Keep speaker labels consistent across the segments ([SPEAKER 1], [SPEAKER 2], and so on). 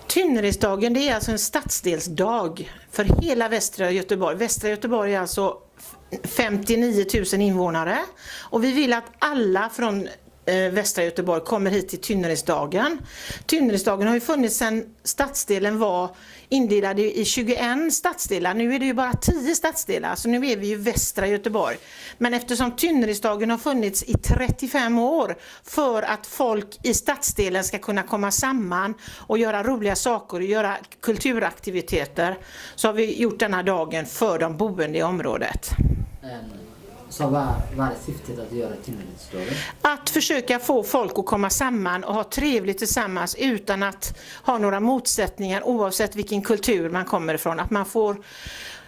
[SPEAKER 1] Tynneredsdagen, det är alltså en stadsdelsdag för hela västra Göteborg. Västra Göteborg är alltså 59 000 invånare och vi vill att alla från västra Göteborg kommer hit till Tynneredsdagen. Tynneredsdagen har ju funnits sedan stadsdelen var indelad i 21 stadsdelar. Nu är det ju bara 10 stadsdelar, så nu är vi ju västra Göteborg. Men eftersom Tynneredsdagen har funnits i 35 år för att folk i stadsdelen ska kunna komma samman och göra roliga saker och göra kulturaktiviteter, så har vi gjort denna dagen för de boende i området.
[SPEAKER 2] Så vad är syftet att göra Tynneredsdagen?
[SPEAKER 1] Att försöka få folk att komma samman och ha trevligt tillsammans utan att ha några motsättningar oavsett vilken kultur man kommer ifrån. Att man får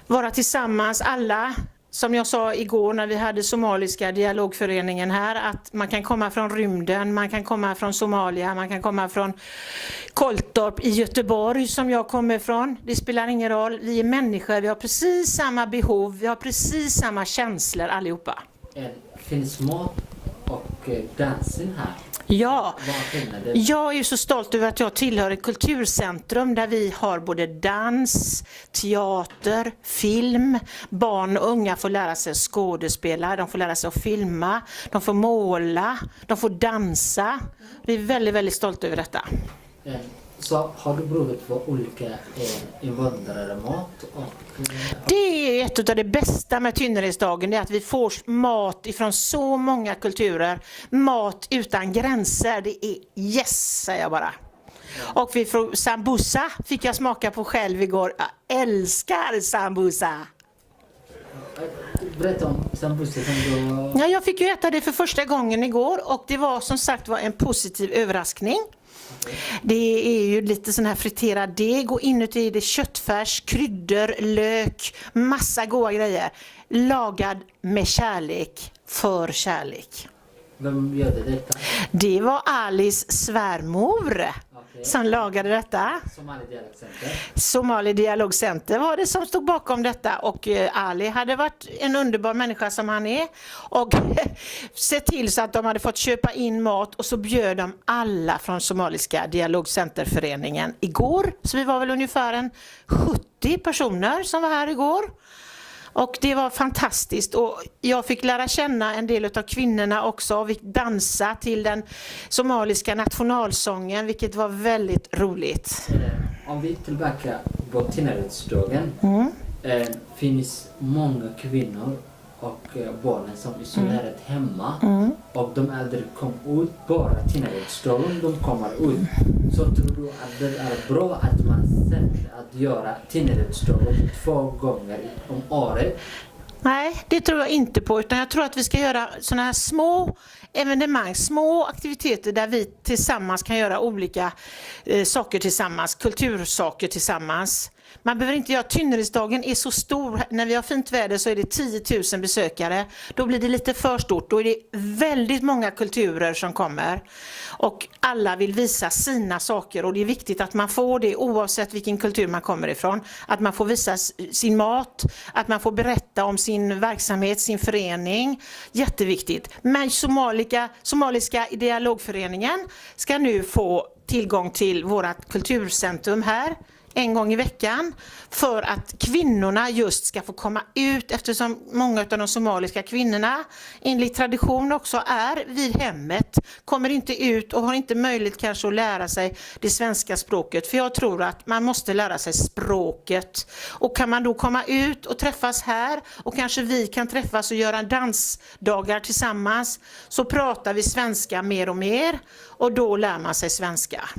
[SPEAKER 1] vara tillsammans alla. Som jag sa igår när vi hade somaliska dialogföreningen här, att man kan komma från rymden, man kan komma från Somalia, man kan komma från Koltorp i Göteborg som jag kommer ifrån. Det spelar ingen roll, vi är människor, vi har precis samma behov, vi har precis samma känslor allihopa.
[SPEAKER 2] Finns mat och dansen här?
[SPEAKER 1] Ja, jag är ju så stolt över att jag tillhör ett kulturcentrum där vi har både dans, teater, film. Barn och unga får lära sig skådespela, de får lära sig att filma, de får måla, de får dansa. Vi är väldigt, väldigt stolta över detta.
[SPEAKER 2] Så har du provat på olika invandrare mat?
[SPEAKER 1] Det är ett av det bästa med Tynneredsdagen, det är att vi får mat ifrån så många kulturer. Mat utan gränser, det är yes, säger jag bara. Och vi får sambusa, fick jag smaka på själv igår. Jag älskar sambusa.
[SPEAKER 2] Berätta om sambusa som du...
[SPEAKER 1] Ja, jag fick ju äta det för första gången igår och det var som sagt en positiv överraskning. Det är ju lite sån här friterad deg och inuti är det köttfärs, kryddor, lök, massa goda grejer. Lagad med kärlek, för kärlek.
[SPEAKER 2] Vem gjorde detta?
[SPEAKER 1] Det var Alis svärmor som lagade detta. Somali Dialogcenter var det som stod bakom detta och Ali hade varit en underbar människa som han är och sett till så att de hade fått köpa in mat och så bjöd de alla från Somaliska Dialogcenterföreningen igår. Så vi var väl ungefär 70 personer som var här igår. Och det var fantastiskt och jag fick lära känna en del av kvinnorna också och vi dansa till den somaliska nationalsången, vilket var väldigt roligt.
[SPEAKER 2] Om vi är tillbaka på Tynneredsdagen, finns många kvinnor och barnen som isolerat hemma och de äldre kom ut bara Tynneredsdagen, de kommer ut. Så tror du att det är bra att man sätter att göra Tynneredsdagen 2 gånger om året?
[SPEAKER 1] Nej, det tror jag inte på, utan jag tror att vi ska göra såna här små evenemang, små aktiviteter där vi tillsammans kan göra olika saker tillsammans, kultursaker tillsammans. Man behöver inte göra, Tynneredsdagen är så stor, när vi har fint väder så är det 10 000 besökare, då blir det lite för stort, då är det väldigt många kulturer som kommer och alla vill visa sina saker och det är viktigt att man får det oavsett vilken kultur man kommer ifrån, att man får visa sin mat, att man får berätta om sin verksamhet, sin förening, jätteviktigt. Men Somaliska Dialogföreningen ska nu få tillgång till vårt kulturcentrum här en gång i veckan för att kvinnorna just ska få komma ut, eftersom många av de somaliska kvinnorna enligt tradition också är vid hemmet, kommer inte ut och har inte möjlighet kanske att lära sig det svenska språket, för jag tror att man måste lära sig språket och kan man då komma ut och träffas här och kanske vi kan träffas och göra dansdagar tillsammans, så pratar vi svenska mer och mer och då lär man sig svenska.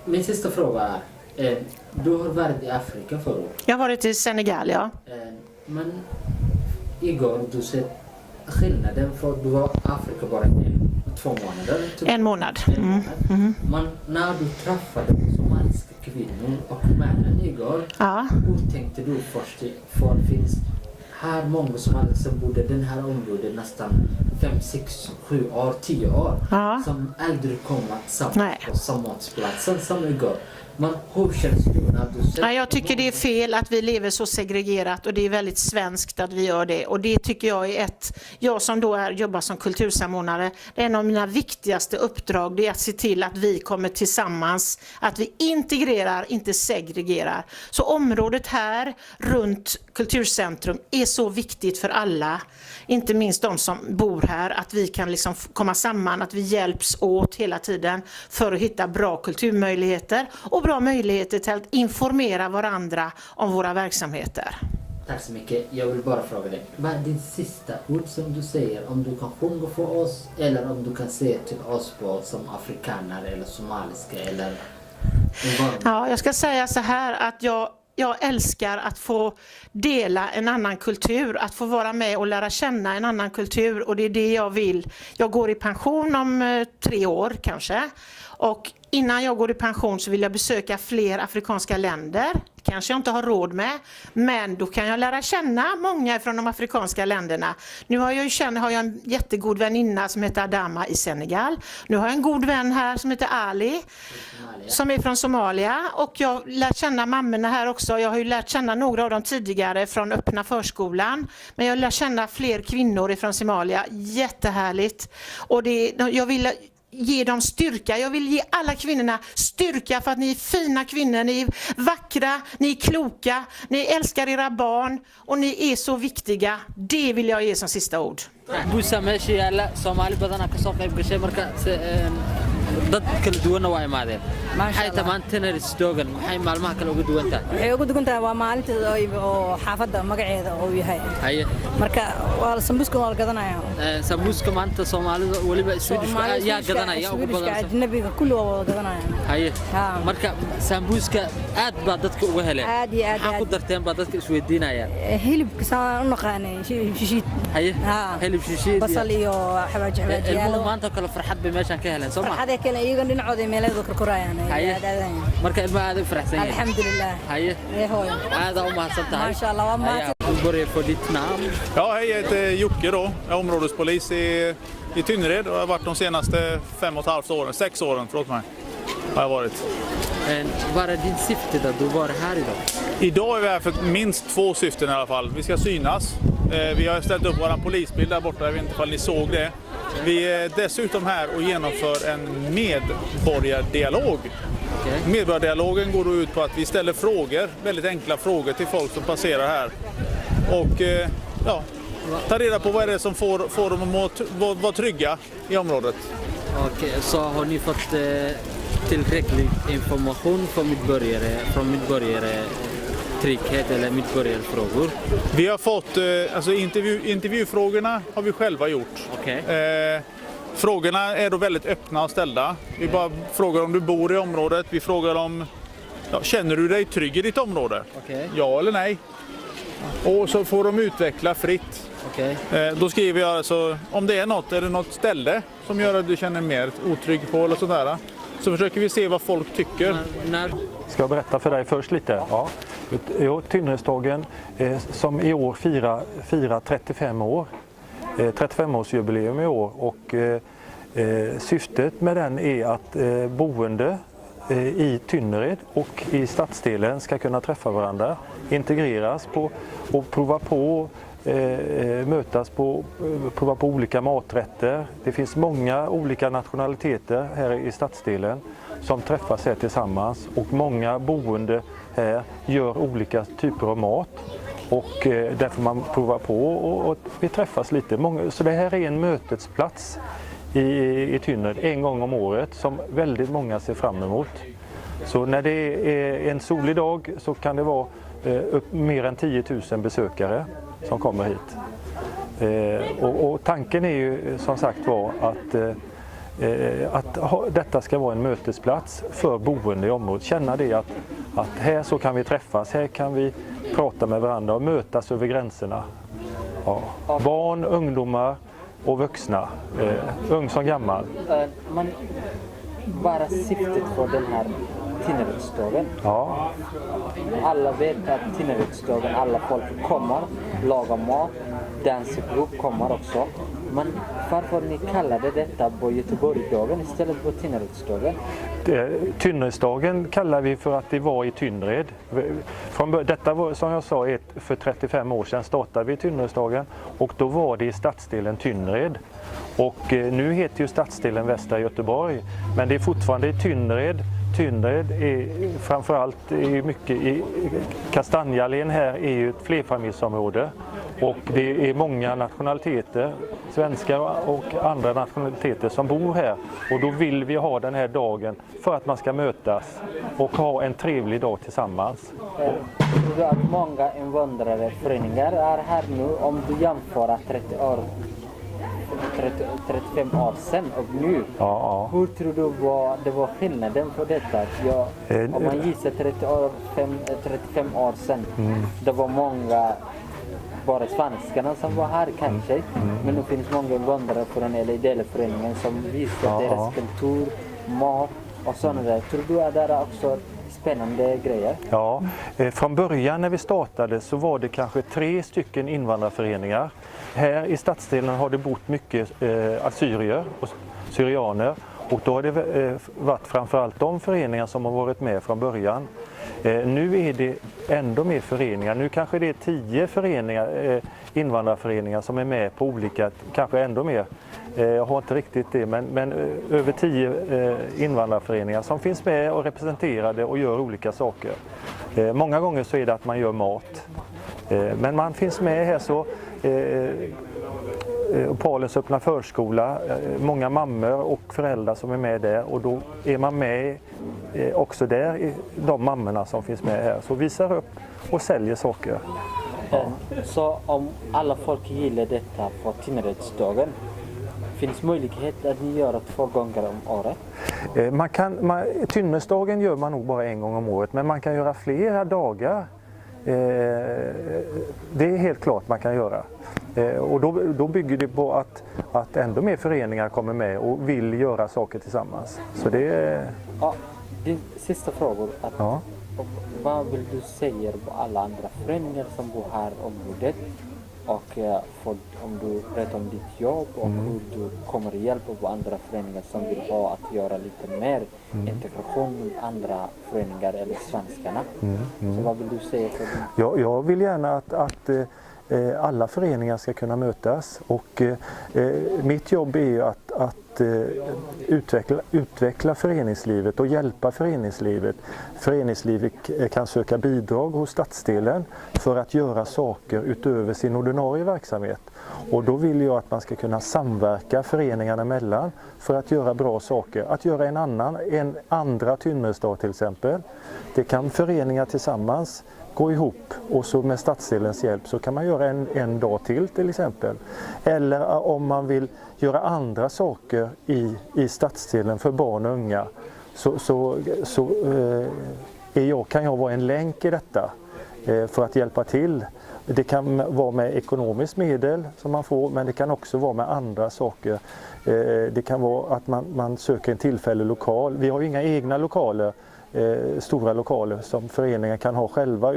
[SPEAKER 2] Min sista fråga är, du har varit i Afrika förut.
[SPEAKER 1] Jag har varit i Senegal, ja.
[SPEAKER 2] Men igår du sett skillnaden, för du var i Afrika bara 2 månader. Typ.
[SPEAKER 1] 1 månad.
[SPEAKER 2] Men när du träffade somaliska kvinnor och männen igår, hur tänkte du först? För det finns här många somalier som bodde i den här området nästan 5, 6, 7 år, 10 år.
[SPEAKER 1] Ja.
[SPEAKER 2] Som aldrig kommer samma
[SPEAKER 1] Nej.
[SPEAKER 2] på sammatsplatsen som igår. Men hur känns det när du ser?
[SPEAKER 1] Ja, jag tycker det är fel att vi lever så segregerat och det är väldigt svenskt att vi gör det. Och det tycker jag är jag som då jobbar som kultursamordnare, det är en av mina viktigaste uppdrag, det är att se till att vi kommer tillsammans, att vi integrerar, inte segregerar. Så området här runt Kulturcentrum är så viktigt för alla, inte minst de som bor här, att vi kan liksom komma samman, att vi hjälps åt hela tiden för att hitta bra kulturmöjligheter och bra möjligheter till att informera varandra om våra verksamheter.
[SPEAKER 2] Tack så mycket. Jag vill bara fråga dig. Vad är din sista ord som du säger? Om du kan sjunga för oss eller om du kan säga till oss på som afrikaner eller somaliska eller...
[SPEAKER 1] Ja, jag ska säga så här att jag älskar att få dela en annan kultur, att få vara med och lära känna en annan kultur, och det är det jag vill. Jag går i pension om 3 år kanske, och innan jag går i pension så vill jag besöka fler afrikanska länder. Kanske jag inte har råd med, men då kan jag lära känna många från de afrikanska länderna. Nu har jag en jättegod väninna som heter Adama i Senegal. Nu har jag en god vän här som heter Ali som är från Somalia, och jag lärt känna mammorna här också. Jag har ju lärt känna några av dem tidigare från öppna förskolan, men jag lär känna fler kvinnor från Somalia. Jättehärligt. Och jag vill ge dem styrka. Jag vill ge alla kvinnorna styrka för att ni är fina kvinnor, ni är vackra, ni är kloka, ni älskar era barn och ni är så viktiga. Det vill jag ge som sista ord.
[SPEAKER 3] buusa meesha yaala Soomaali badan ka soo qayb gashay marka dad kala duwan waa imaadeen maxay tamaantan isdoogan maxay maalmaha kale uga duwan tahay
[SPEAKER 4] waxay ugu duwan tahay waa maalinta oo xaafada magaceeda oo yahay
[SPEAKER 3] haye
[SPEAKER 4] marka waa sambuuska waa gadanaya
[SPEAKER 3] sambuuska maanta Soomaalida waliba Swedish yaa gadanaya ugu badan
[SPEAKER 4] ajnabiga kulli waa gadanaya
[SPEAKER 3] haye marka sambuuska aad baa dadka uga heleen
[SPEAKER 4] aad
[SPEAKER 3] ku darteen baa dadka isweydiinayaan
[SPEAKER 4] hilibka saan u naqaanay shishiid
[SPEAKER 3] haye hilib shishiid
[SPEAKER 4] basal iyo xawaaji
[SPEAKER 3] yaalo maanta kala farxad bay meeshan ka heleen Soomaali
[SPEAKER 4] farxad kale iyaga dhinacooda meelaha korkorayaan
[SPEAKER 3] marka ilma aad u faraxsan yahay
[SPEAKER 4] alxamdulillah
[SPEAKER 3] haye aad u mahadsantahay
[SPEAKER 4] masha Allah waa mahadsan
[SPEAKER 3] börjar få ditt namn.
[SPEAKER 5] Ja, hej, jag heter Jocke då. Jag är områdespolis i Tynnered och har varit de senaste 5,5 åren, 6 åren, förlåt mig, har jag varit.
[SPEAKER 3] Vad är din syfte då du var här idag?
[SPEAKER 5] Idag är vi här för minst 2 syften i alla fall. Vi ska synas. Vi har ställt upp våran polisbild där borta, jag vet inte om ni såg det. Vi är dessutom här och genomför en medborgardialog. Okay. Medborgardialogen går ut på att vi ställer frågor, väldigt enkla frågor till folk som passerar här. Och ta reda på vad är det som får dem att vara trygga i området.
[SPEAKER 3] Okej, så har ni fått tillräcklig information från medborgare trygghet eller medborgarfrågor?
[SPEAKER 5] Vi har fått, alltså intervjufrågorna har vi själva gjort.
[SPEAKER 3] Okay.
[SPEAKER 5] Frågorna är då väldigt öppna och ställda. Vi bara frågar om du bor i området. Vi frågar om, känner du dig trygg i ditt område?
[SPEAKER 3] Okay.
[SPEAKER 5] Ja eller nej? Och så får de utveckla fritt.
[SPEAKER 3] Okay.
[SPEAKER 5] Då skriver jag alltså, om det är något ställe som gör att du känner mer otrygg på eller sådär. Så försöker vi se vad folk tycker.
[SPEAKER 6] Ska jag berätta för dig först lite? Ja. Tynneredsdagen som i år firar 35 år. 35-årsjubileum i år, och syftet med den är att boende i Tynnered och i stadsdelen ska kunna träffa varandra, integreras och prova på olika maträtter. Det finns många olika nationaliteter här i stadsdelen som träffas här tillsammans, och många boende här gör olika typer av mat. Och där får man prova på och vi träffas lite. Så det här är en mötesplats i Tynnered en gång om året som väldigt många ser fram emot. Så när det är en solig dag så kan det vara mer än 10 000 besökare som kommer hit. Och tanken är ju som sagt var att detta ska vara en mötesplats för boende i området. Känna det att här så kan vi träffas, här kan vi prata med varandra och mötas över gränserna. Ja. Barn, ungdomar och vuxna, ung som gammal.
[SPEAKER 3] Men bara syftet för den här Tynneredsdagen.
[SPEAKER 6] Ja.
[SPEAKER 3] Alla vet att Tynneredsdagen, alla folk kommer, lagar mat, dansgrupp kommer också. Men varför ni kallade detta på Göteborgsdagen istället för Tynneredsdagen?
[SPEAKER 6] Tynneredsdagen kallar vi för att det var i Tynnered. Detta var, som jag sa, för 35 år sedan startade vi Tynneredsdagen och då var det i stadsdelen Tynnered. Och nu heter ju stadsdelen Västra Göteborg, men det är fortfarande i Tynnered. Tynnered är framförallt mycket i Kastanjeallén här är ju ett flerfamiljsområde och det är många nationaliteter, svenskar och andra nationaliteter som bor här och då vill vi ha den här dagen för att man ska mötas och ha en trevlig dag tillsammans.
[SPEAKER 3] Tror du att många invandrarföreningar är här nu om du jämför 35 år sedan och nu?
[SPEAKER 6] Ja.
[SPEAKER 3] Hur tror du det var skillnaden för detta? Om man gissar 35 år sedan, det var många, bara svenskarna som var här kanske, men nu finns många invandrare från ideella föreningen som visar deras kultur, mat och sådana där. Tror du att det är också spännande grejer?
[SPEAKER 6] Ja, från början när vi startade så var det kanske 3 stycken invandrarföreningar. Här i stadsdelen har det bott mycket assyrier och syrianer och då har det varit framförallt de föreningar som har varit med från början. Nu är det ändå mer föreningar. Nu kanske det är 10 föreningar, invandrarföreningar som är med på olika, kanske ändå mer. Jag har inte riktigt det, men över 10 invandrarföreningar som finns med och representerade och gör olika saker. Många gånger så är det att man gör mat. Men man finns med här så Palens öppna förskola, många mammor och föräldrar som är med där och då är man med också där, de mammorna som finns med här, så visar upp och säljer saker.
[SPEAKER 3] Så om alla folk gillar detta på Tynneredsdagen, finns möjlighet att ni gör det 2 gånger om året?
[SPEAKER 6] Tynneredsdagen gör man nog bara en gång om året, men man kan göra flera dagar. Det är helt klart man kan göra. Och då bygger det på att ändå mer föreningar kommer med och vill göra saker tillsammans. Så det är...
[SPEAKER 3] Ja, din sista fråga. Vad vill du säga på alla andra föreningar som bor här i området? Och om du berättar om ditt jobb och hur du kommer att hjälpa på andra föreningar som vill ha att göra lite mer integration med andra föreningar eller svenskarna. Så vad vill du säga för dem?
[SPEAKER 6] Jag vill gärna att alla föreningar ska kunna mötas och mitt jobb är ju att utveckla föreningslivet och hjälpa föreningslivet. Föreningslivet kan söka bidrag hos stadsdelen för att göra saker utöver sin ordinarie verksamhet. Och då vill jag att man ska kunna samverka föreningarna emellan för att göra bra saker. Att göra en andra Tynneredsdag till exempel. Det kan föreningar tillsammans gå ihop och så med stadsdelens hjälp så kan man göra en dag till exempel. Eller om man vill göra andra saker i stadsdelen för barn och unga kan jag vara en länk i detta för att hjälpa till. Det kan vara med ekonomiskt medel som man får, men det kan också vara med andra saker. Det kan vara att man söker en tillfällig lokal. Vi har ju inga egna lokaler, stora lokaler som föreningen kan ha själva,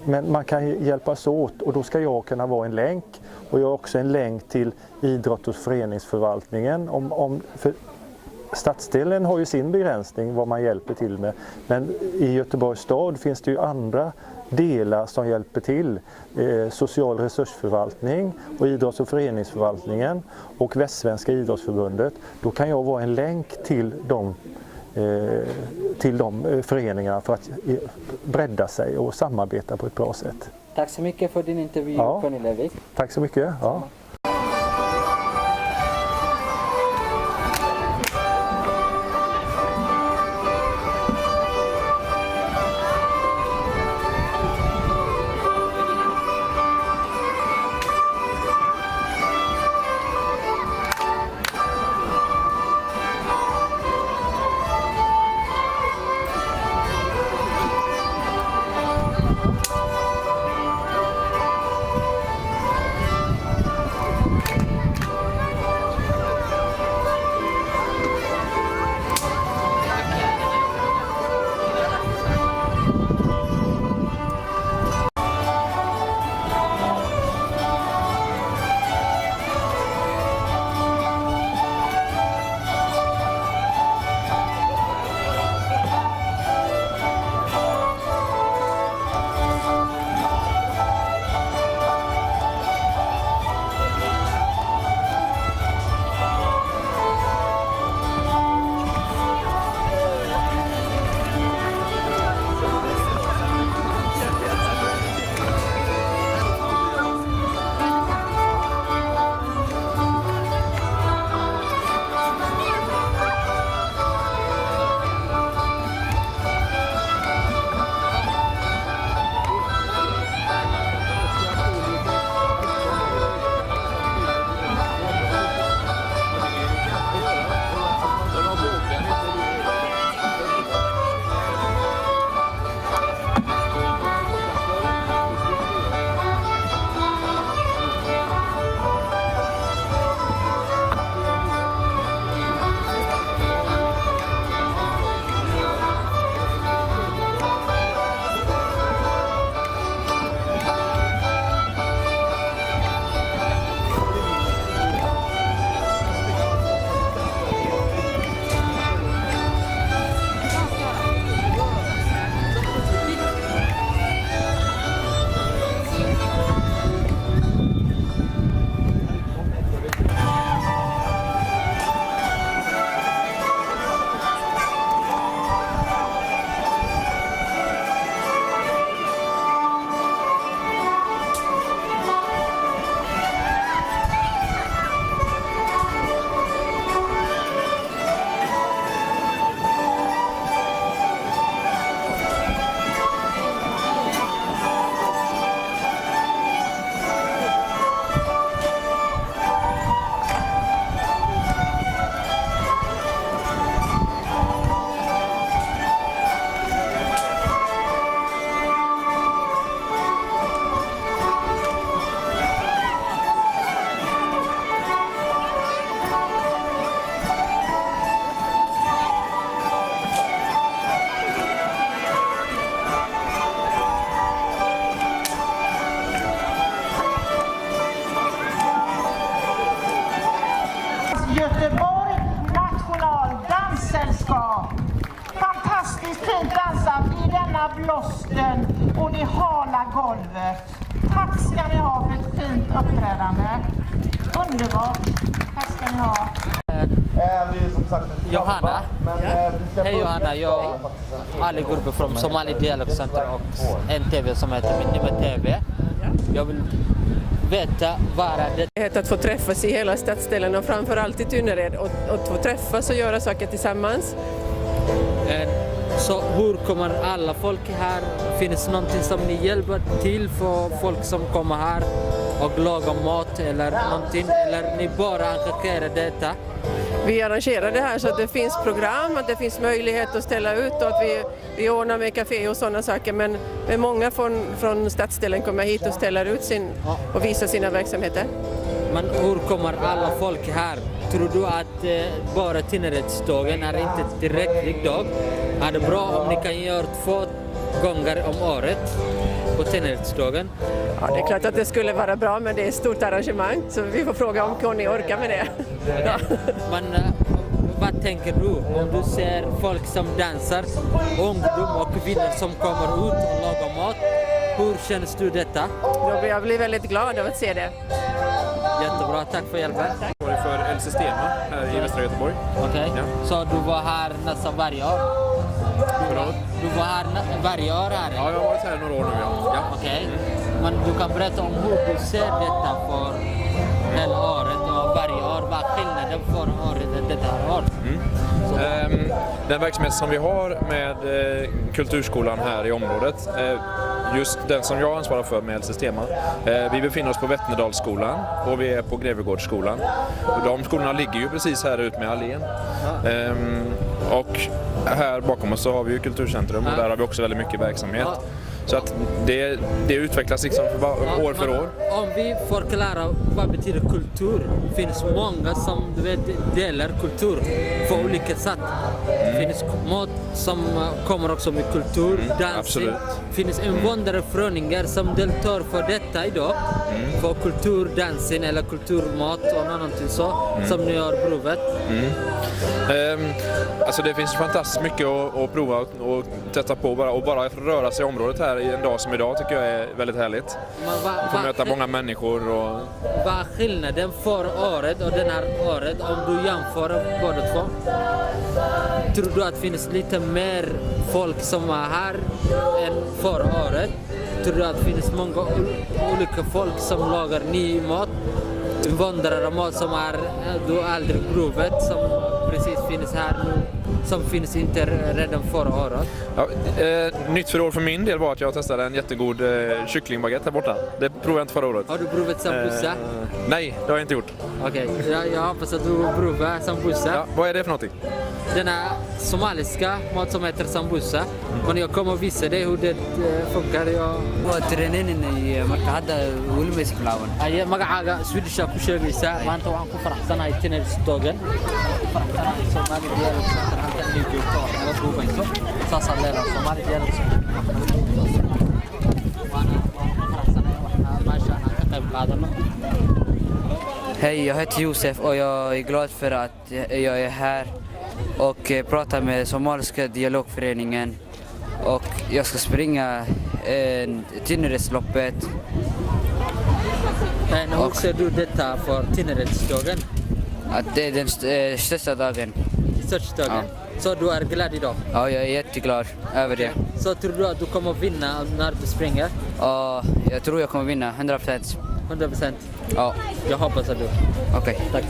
[SPEAKER 6] men man kan hjälpas åt och då ska jag kunna vara en länk. Och jag är också en länk till idrott- och föreningsförvaltningen. För stadsdelen har ju sin begränsning vad man hjälper till med, men i Göteborgs stad finns det ju andra delar som hjälper till. Social resursförvaltning och idrotts- och föreningsförvaltningen och Västsvenska idrottsförbundet. Då kan jag vara en länk till de föreningarna för att bredda sig och samarbeta på ett bra sätt.
[SPEAKER 3] Tack så mycket för din intervju, Conny Levik.
[SPEAKER 6] Tack så mycket. Ja.
[SPEAKER 1] fint dansat i denna blåsten och det hala golvet. Tack ska ni ha för ett fint uppträdande. Underbart. Tack ska ni ha.
[SPEAKER 7] Johanna. Hej Johanna, jag är Ali Gurbe från Somali Dialog Center och en TV som heter Minima TV. Jag vill veta vad är det?
[SPEAKER 8] Att få träffas i hela stadsdelen och framförallt i Tynnered och få träffas och göra saker tillsammans.
[SPEAKER 7] Så hur kommer alla folk här? Finns det någonting som ni hjälper till för folk som kommer här och lagar mat eller någonting? Eller ni bara engagerar detta?
[SPEAKER 8] Vi arrangerar det här så att det finns program, att det finns möjlighet att ställa ut och att vi ordnar med café och sådana saker. Men många från stadsdelen kommer hit och ställer ut och visar sina verksamheter.
[SPEAKER 7] Men hur kommer alla folk här? Tror du att bara Tynneredsdagen är inte tillräcklig dag? Är det bra om ni kan göra 2 gånger om året på Tynneredsdagen?
[SPEAKER 8] Ja, det är klart att det skulle vara bra, men det är ett stort arrangemang så vi får fråga om Conny orkar med det. Ja.
[SPEAKER 7] Men vad tänker du om du ser folk som dansar, ungdom och kvinnor som kommer ut och lagar mat? Hur känns du detta?
[SPEAKER 8] Jag blir väldigt glad av att se det.
[SPEAKER 7] Jättebra, tack för hjälpen.
[SPEAKER 9] Jag är för El Sistema här i västra Göteborg.
[SPEAKER 7] Okej, så du var här nästan varje år? Du var här varje år här?
[SPEAKER 9] Ja, jag har varit här några år nu. Ja.
[SPEAKER 7] Okej, men du kan berätta om hur du ser detta för hela året och varje år. Vad är skillnaden för året och detta år?
[SPEAKER 9] Den verksamhet som vi har med kulturskolan här i området, just den som jag ansvarar för med El Sistema. Vi befinner oss på Vättnedalsskolan och vi är på Grevegårdsskolan. De skolorna ligger ju precis här ut med allén. Och här bakom oss så har vi ju kulturcentrum och där har vi också väldigt mycket verksamhet. Så att det utvecklas liksom år för år.
[SPEAKER 7] Om vi förklarar vad betyder kultur, det finns många som du vet, delar kultur på olika sätt. Det finns mat som kommer också med kultur, dansing. Det finns invandrarföreningar som deltar för detta idag. För kultur, dansing eller kulturmat och någonting så som ni har provat.
[SPEAKER 9] Alltså det finns fantastiskt mycket att prova och testa på och bara röra sig i området här i en dag som idag tycker jag är väldigt härligt. Få möta många människor och...
[SPEAKER 7] Vad är skillnaden för året och den här året om du jämför båda två? Tror du att det finns lite mer folk som är här än förra året? Tror du att det finns många olika folk som lagar ny mat? Invandrarmat som du aldrig provat som precis finns här nu, som finns inte redan förra året.
[SPEAKER 9] Ja, nytt för år för min del var att jag testade en jättegod kycklingbaguette här borta. Det provade jag inte förra året.
[SPEAKER 7] Har du provat sambusa?
[SPEAKER 9] Nej, det har jag inte gjort.
[SPEAKER 7] Okej, jag hoppas att du provar sambusa.
[SPEAKER 9] Ja, vad är det för någonting?
[SPEAKER 7] Den är somaliska mat som heter sambusa. Men jag kommer att visa dig hur det funkar.
[SPEAKER 10] Waa traininay marka hadda weli ma isbilaaban.
[SPEAKER 7] Ay magacaaga Swedish ku sheegaysa maanta waxaan ku faraxsanahay Tynneredsdagen. Somali Dialog Center halkan ay joogto oo duubayso. Saas aan leeyahay Somali Dialog Center.
[SPEAKER 10] Hej, jag heter Josef och jag är glad för att jag är här och pratar med Somaliska dialogföreningen. Och jag ska springa Tynneredsloppet.
[SPEAKER 7] Hur ser du detta för Tynneredsdagen?
[SPEAKER 10] Att det är den största dagen.
[SPEAKER 7] Största dagen? Ja. Så du är glad idag?
[SPEAKER 10] Ja, jag är jätteglad över det.
[SPEAKER 7] Så tror du att du kommer vinna när du springer?
[SPEAKER 10] Ja, jag tror jag kommer vinna, 100%.
[SPEAKER 7] 100%?
[SPEAKER 10] Ja.
[SPEAKER 7] Jag hoppas att du.
[SPEAKER 10] Okej.
[SPEAKER 7] Tack.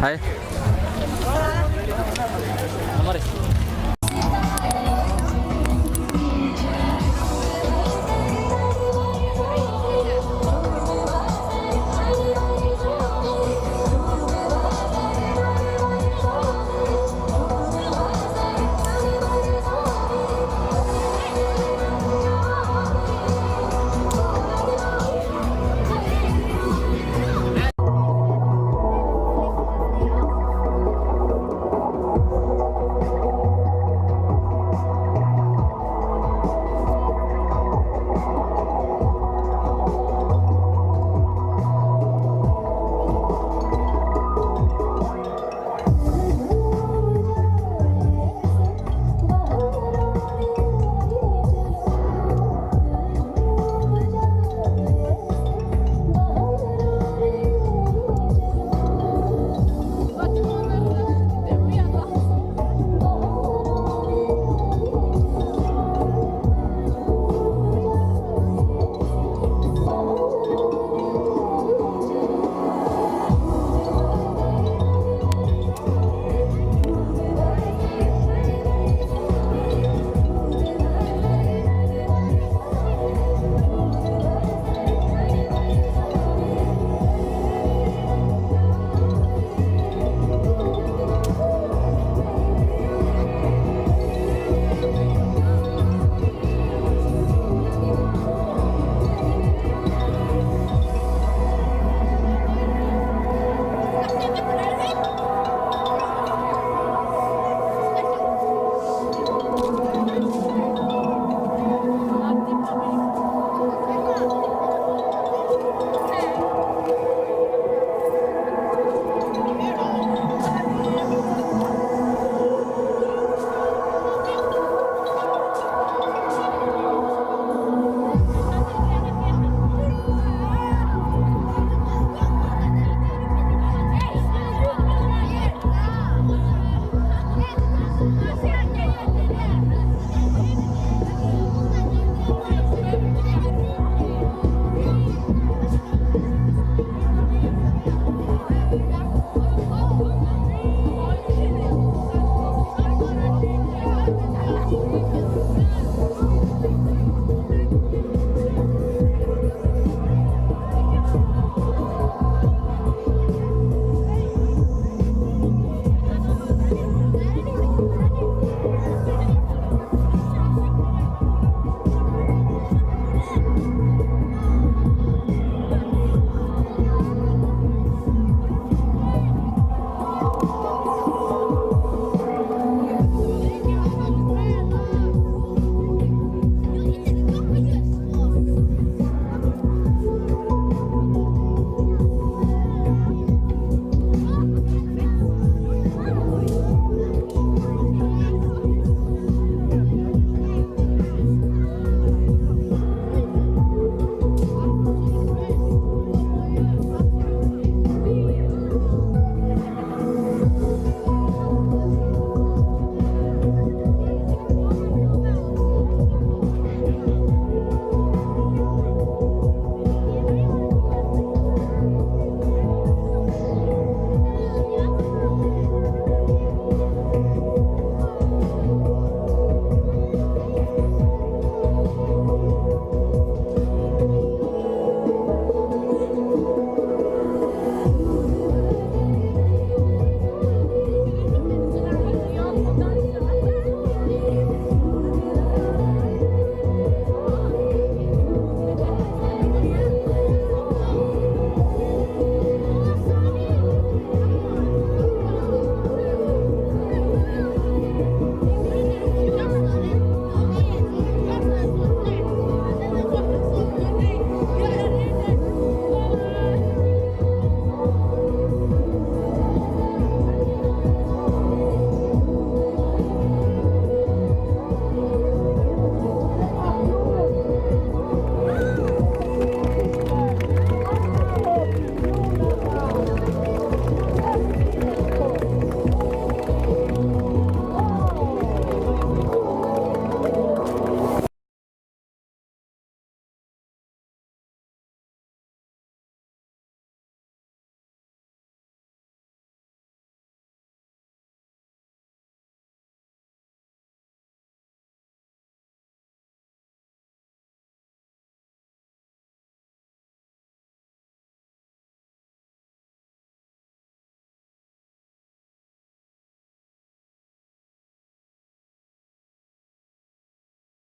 [SPEAKER 7] Hej. Mari.